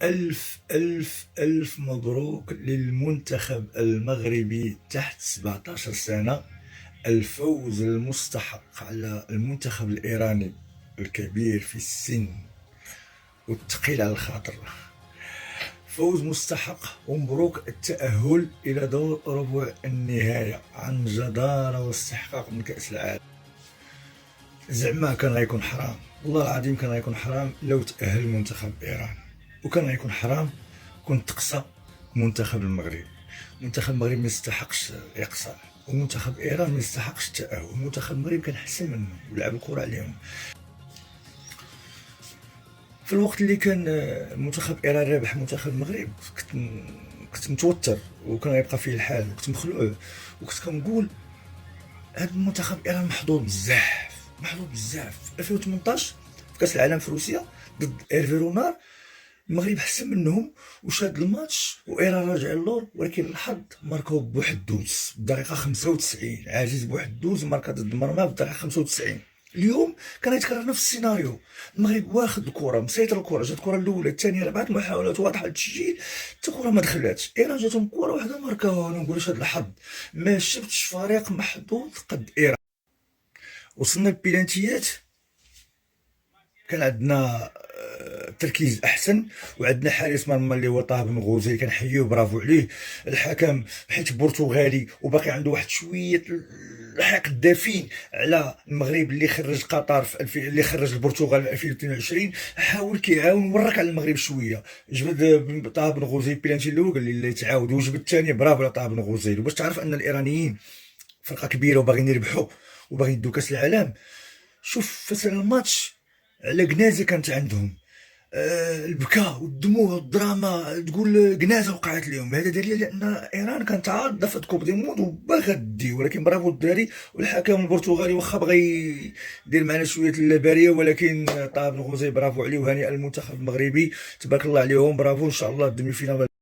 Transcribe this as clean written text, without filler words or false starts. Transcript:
ألف ألف ألف مبروك للمنتخب المغربي تحت 17 سنة. الفوز المستحق على المنتخب الإيراني الكبير في السن والثقيل على الخاطر. فوز مستحق ومبروك التأهل إلى دور ربع النهاية عن جدارة واستحقاق من كأس العالم. زعما كان غيكون حرام، والله العظيم كان غيكون حرام لو تأهل منتخب إيران، وكان غيكون حرام كون تقصى منتخب المغرب. منتخب المغرب ما يستحقش يقصى، ومنتخب إيران ما يستحقش التأهل. منتخب المغرب كان أحسن منه ولعب الكرة عليهم. في الوقت اللي كان منتخب إيران رابح منتخب المغرب كنت متوتر وكان غيبقى فيه الحال، وكنت مخلوع، وكنت كنقول هاد المنتخب إيران محظوظ بزاف، محظوظ بزاف. 2018 في كأس العالم في روسيا ضد إيرفي رونار، المغرب حسن منهم وشاد الماتش وإيران راجع اللور، ولكن الحظ ماركاو بواحد الدوز بالدقيقة 95، عاجز بواحد الدوز ماركا ضد المرمى بالدقيقة 95. اليوم كان يتكرر نفس السيناريو، المغرب واخد الكرة، مسيطر الكرة، جات الكرة الأولى الثانية 4 محاولات واضحة للتسجيل، حتى الكرة ما دخلاتش. إيران جاتهم كرة واحدة ماركاوها. أنا نقول واش هاد الحظ، ما شفتش فريق محظوظ قد إيران. وصلنا للبيلانتيات، كان عندنا تركيز احسن، وعندنا حارس مرمى اللي هو طه بن غوزي كنحييه برافو عليه. الحكم حيت برتغالي وباقي عنده واحد شويه الحقد دافين على المغرب اللي خرج قطر اللي خرج البرتغال في 2022، حاول كيعاون ورك على المغرب شويه. جبد طه بن غوزي بيلانتي الاول قال لي اللي تعاود، وجبد الثاني برافو على طه بن غوزي. باش تعرف ان الايرانيين فرقه كبيره وباغيين يربحوا وباغيين يدوا كاس العالم. شوف فسر الماتش على جنازه كانت عندهم، البكاء والدموع والدراما، تقول جنازه وقعت لهم. هذا دليل لان ايران كانت عارضه في كوب دي موند وباغا دي، ولكن برافو الدراري. والحكم البرتغالي واخا بغى يدير معنا شويه اللباريه، ولكن طه بن غوزي برافو عليه، وهنيئا المنتخب المغربي تبارك الله عليهم، برافو. ان شاء الله الدمي فينال